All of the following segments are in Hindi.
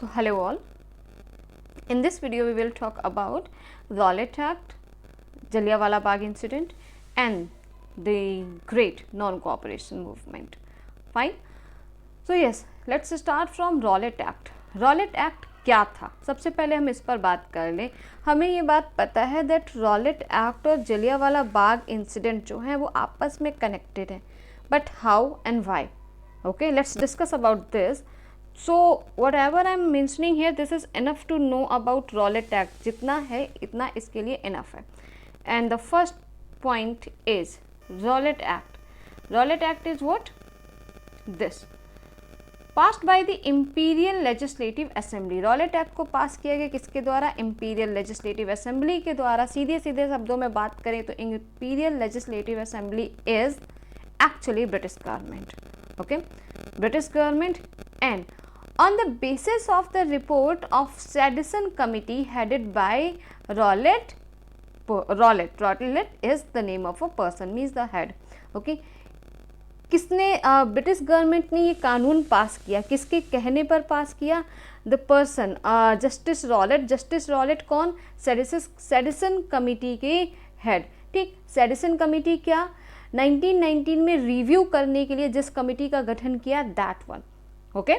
So hello all. In this video we will talk about Rowlatt Act, Jallianwala Bagh incident and the great non-cooperation movement. Fine. So yes, let's start from Rowlatt Act. Rowlatt Act क्या था? सबसे पहले हम इस पर बात कर लें. हमें ये बात पता है दैट रॉलेट एक्ट और जलियांवाला बाग इंसिडेंट जो है वो आपस में कनेक्टेड है, but how and why? Okay, let's discuss about this. So whatever I am mentioning here, this is enough to know about Rowlatt Act. जितना है इतना इसके लिए enough है. And the first point is Rowlatt Act. Rowlatt Act is what? This. Passed by the Imperial Legislative Assembly. Rowlatt Act को पास किया गया किसके द्वारा? Imperial Legislative Assembly के द्वारा. सीधे सीधे शब्दों में बात करें तो Imperial Legislative Assembly is actually British government. Okay, British government, and on the basis of the report of Sedison Committee headed by Rowlatt is the name of a person, means the head. Okay, किसने ब्रिटिश गवर्नमेंट ने ये कानून पास किया? किसके कहने पर पास किया? The person justice Rowlatt. Justice Rowlatt कौन? सेडिसन कमिटी के हेड. ठीक, सेडिसन कमिटी क्या? 1919 में रिव्यू करने के लिए जिस कमिटी का गठन किया, दैट वन. ओके,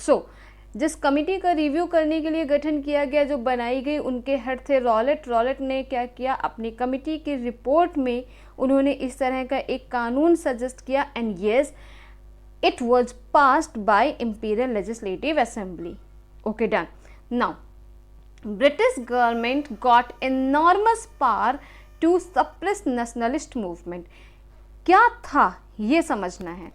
सो जिस कमिटी का रिव्यू करने के लिए गठन किया गया, जो बनाई गई, उनके हेड थे रॉलेट. रॉलेट ने क्या किया? अपनी कमिटी की रिपोर्ट में उन्होंने इस तरह का एक कानून सजेस्ट किया, and yes it was passed by imperial legislative assembly. Okay, done. Now British government got enormous power to suppress nationalist movement. क्या था ये समझना है,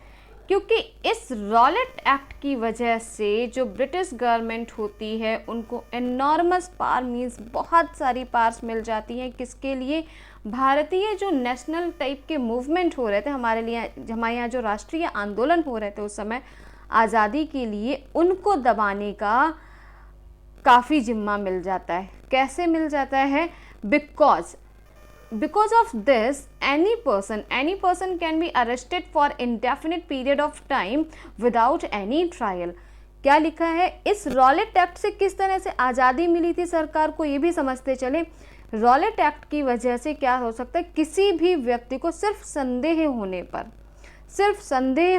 क्योंकि इस रॉलेट एक्ट की वजह से जो ब्रिटिश गवर्नमेंट होती है उनको एनॉर्मस पावर, मीन्स बहुत सारी पावर्स मिल जाती हैं. किसके लिए? भारतीय जो नेशनल टाइप के मूवमेंट हो रहे थे हमारे लिए, हमारे यहाँ जो राष्ट्रीय आंदोलन हो रहे थे उस समय आज़ादी के लिए, उनको दबाने का काफ़ी जिम्मा मिल जाता है. कैसे मिल जाता है? Because of this, any person can be arrested for indefinite period of time without any trial. क्या लिखा है? इस रॉलेट एक्ट से किस तरह से आज़ादी मिली थी सरकार को, ये भी समझते चले. रॉलेट एक्ट की वजह से क्या हो सकता है? किसी भी व्यक्ति को सिर्फ संदेह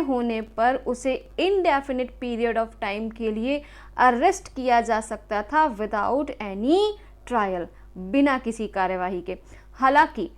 होने पर उसे इनडेफिनिट पीरियड ऑफ टाइम के लिए अरेस्ट किया जा सकता था विदाउट एनी ट्रायल, बिना किसी कार्यवाही के. हालांकि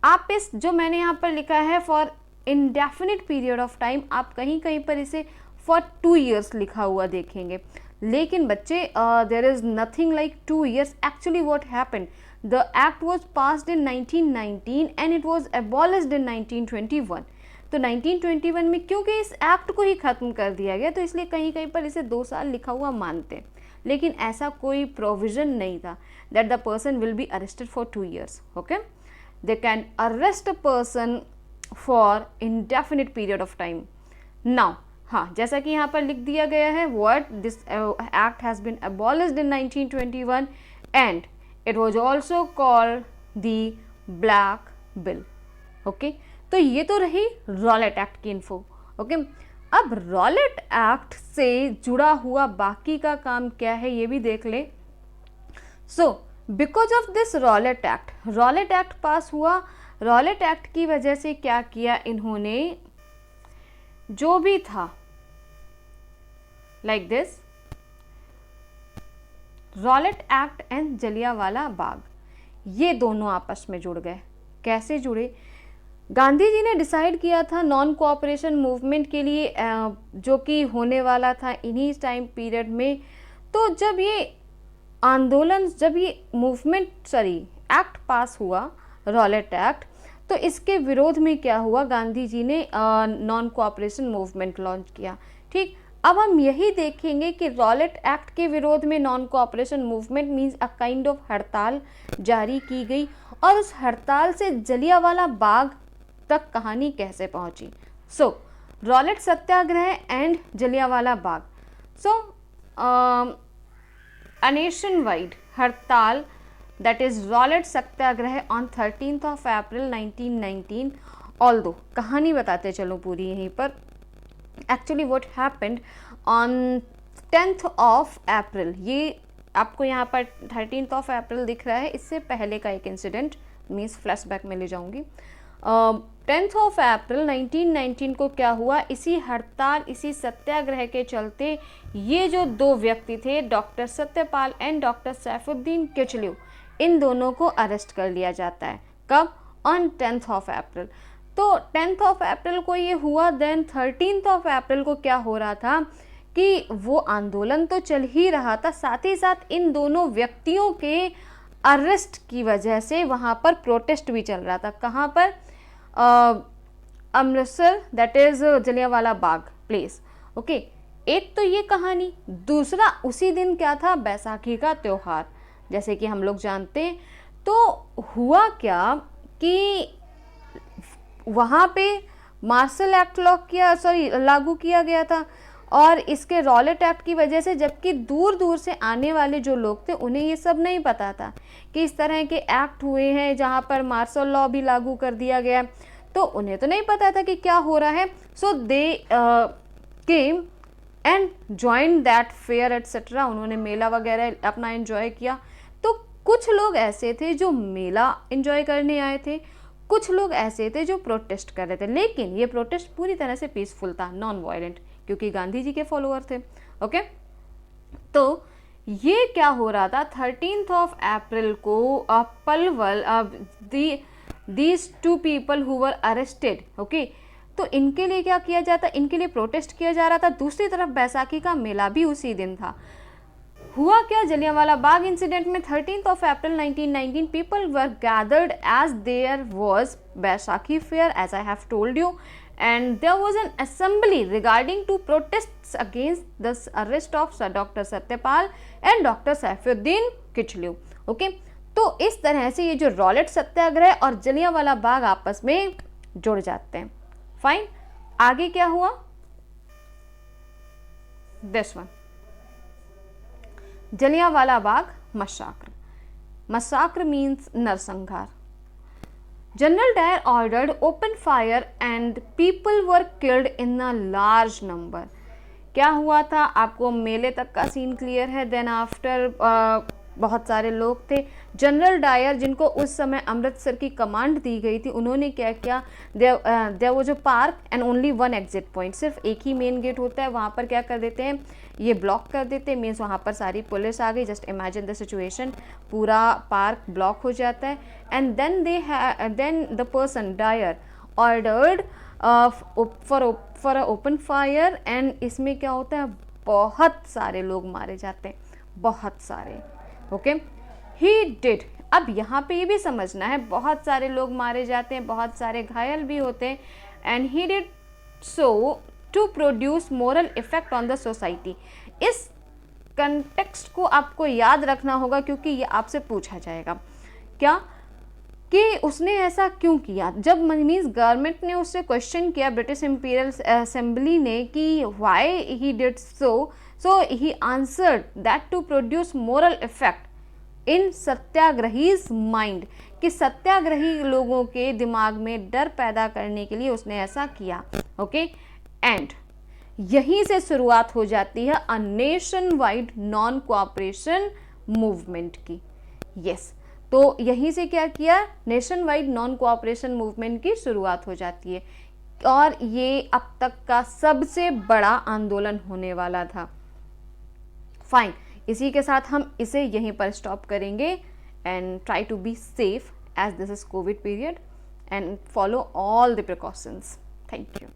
आप इस जो मैंने यहाँ पर लिखा है for indefinite period of time, आप कहीं कहीं पर इसे फॉर 2 years लिखा हुआ देखेंगे. लेकिन बच्चे there is nothing like 2 years. Actually what happened, the act was passed in 1919 and it was abolished in 1921. तो 1921 में क्योंकि इस एक्ट को ही ख़त्म कर दिया गया, तो इसलिए कहीं कहीं पर इसे 2 साल लिखा हुआ मानते. लेकिन ऐसा कोई प्रोविज़न नहीं था that the person will be arrested for 2 years. Okay, they can arrest a person for indefinite period of time. Now हाँ, जैसा कि यहाँ पर लिख दिया गया है, what this act has been abolished in 1921 and it was also called the Black Bill. Okay, तो ये तो रही रॉलेट एक्ट की इन्फो. ओके, अब रॉलेट एक्ट से जुड़ा हुआ बाकी का काम क्या है ये भी देख ले. So because of this Rowlatt act pass हुआ. रॉलेट एक्ट की वजह से क्या किया इन्होंने? जो भी था like this Rowlatt act and Jallianwala Bagh, ये दोनों आपस में जुड़ गए. कैसे जुड़े? गांधी जी ने डिसाइड किया था नॉन कोऑपरेशन मूवमेंट के लिए, जो कि होने वाला था इन्हीं टाइम पीरियड में. तो जब ये आंदोलन, जब ये एक्ट पास हुआ, रॉलेट एक्ट, तो इसके विरोध में क्या हुआ? गांधी जी ने नॉन कोऑपरेशन मूवमेंट लॉन्च किया. ठीक, अब हम यही देखेंगे कि रॉलेट एक्ट के विरोध में non cooperation movement means a kind of हड़ताल जारी की गई, और उस हड़ताल से जलियांवाला बाग तक कहानी कैसे पहुंची. So Rowlatt Satyagraha and Jallianwala Bagh. So a nationwide हड़ताल, that is Rowlatt Satyagraha on 13th of April 1919. Although कहानी बताते चलो पूरी यहीं पर. Actually what happened on 10th of अप्रैल, ये आपको यहाँ पर 13th ऑफ अप्रैल दिख रहा है, इससे पहले का एक इंसिडेंट, मीन्स फ्लैशबैक में ले जाऊंगी। 10th ऑफ अप्रैल 1919 को क्या हुआ, इसी हड़ताल, इसी सत्याग्रह के चलते ये जो दो व्यक्ति थे, doctor Satyapal and doctor Saifuddin Kitchlew, इन दोनों को अरेस्ट कर लिया जाता है। कब? On 10th of April. तो 10th ऑफ अप्रैल को ये हुआ, देन 13th ऑफ अप्रैल को क्या हो रहा था कि वो आंदोलन तो चल ही रहा था, साथ ही साथ इन दोनों व्यक्तियों के अरेस्ट की वजह से वहाँ पर प्रोटेस्ट भी चल रहा था। कहाँ पर? Amritsar, that is Jallianwala Bagh place. Okay, एक तो ये कहानी, दूसरा उसी दिन क्या था, बैसाखी का त्योहार, जैसे कि हम लोग जानते हैं। तो हुआ क्या कि वहाँ पे मार्शल एक्ट लागू किया गया था, और इसके रॉलेट एक्ट की वजह से, जबकि दूर दूर से आने वाले जो लोग थे उन्हें ये सब नहीं पता था कि इस तरह के एक्ट हुए हैं जहाँ पर मार्शल लॉ भी लागू कर दिया गया, तो उन्हें तो नहीं पता था कि क्या हो रहा है। So they came and join that fair etcetera, उन्होंने मेला वगैरह अपना एंजॉय किया। तो कुछ लोग ऐसे थे जो मेला एंजॉय करने आए थे, कुछ लोग ऐसे थे जो प्रोटेस्ट कर रहे थे, लेकिन ये प्रोटेस्ट पूरी तरह से पीसफुल था, नॉन वायलेंट, क्योंकि गांधी जी के फॉलोअर थे। ओके, तो ये क्या हो रहा था, 13th ऑफ अप्रैल को Palwal, these two people who were arrested, okay, तो इनके लिए क्या किया जाता, इनके लिए प्रोटेस्ट किया जा रहा था। दूसरी तरफ बैसाखी का मेला भी उसी दिन था। हुआ क्या, जलियांवाला बाग इंसिडेंट में 13th of April 1919 people were gathered as there was Baisakhi fair, as I have told you, and there was an assembly regarding to protests against the arrest of Dr. Satyapal and Dr. Saifuddin Kichlew. Okay, तो इस तरह से ये जो रॉलेट सत्याग्रह और जलियांवाला बाग आपस में जुड़ जाते हैं। फाइन, आगे क्या हुआ, this one, Jallianwala Bagh massacre. Massacre means नरसंहार। General Dyer ordered open fire and people were killed in a large number. क्या हुआ था, आपको मेले तक का सीन क्लियर है। देन आफ्टर बहुत सारे लोग थे। जनरल डायर, जिनको उस समय अमृतसर की कमांड दी गई थी, उन्होंने क्या किया, there was a park and only one exit point, सिर्फ एक ही मेन गेट होता है, वहाँ पर क्या कर देते हैं, ये ब्लॉक कर देते हैं, मीन्स वहाँ पर सारी पुलिस आ गई। जस्ट इमेजिन द सिचुएशन, पूरा पार्क ब्लॉक हो जाता है। And then the person Dyer ordered for a open fire, and इसमें क्या होता है, बहुत सारे लोग मारे जाते हैं, बहुत सारे। ओके, ही डिड, अब यहाँ पे ये भी समझना है, बहुत सारे लोग मारे जाते हैं, बहुत सारे घायल भी होते हैं। And he did so to produce moral effect on the society. इस कंटेक्स्ट को आपको याद रखना होगा, क्योंकि ये आपसे पूछा जाएगा क्या कि उसने ऐसा क्यों किया। जब मीन्स गवर्नमेंट ने उससे क्वेश्चन किया, ब्रिटिश इंपीरियल असेंबली ने, कि why he did so he answered that to produce moral effect in satyagrahis mind, कि सत्याग्रही लोगों के दिमाग में डर पैदा करने के लिए उसने ऐसा किया। ओके, एंड यहीं से शुरुआत हो जाती है a nation wide non cooperation movement की। यस, तो यहीं से क्या किया, nation wide non cooperation movement की शुरुआत हो जाती है, और ये अब तक का सबसे बड़ा आंदोलन होने वाला था। फाइन, इसी के साथ हम इसे यहीं पर स्टॉप करेंगे। And try to be safe as this is covid period, and follow all the precautions. Thank you.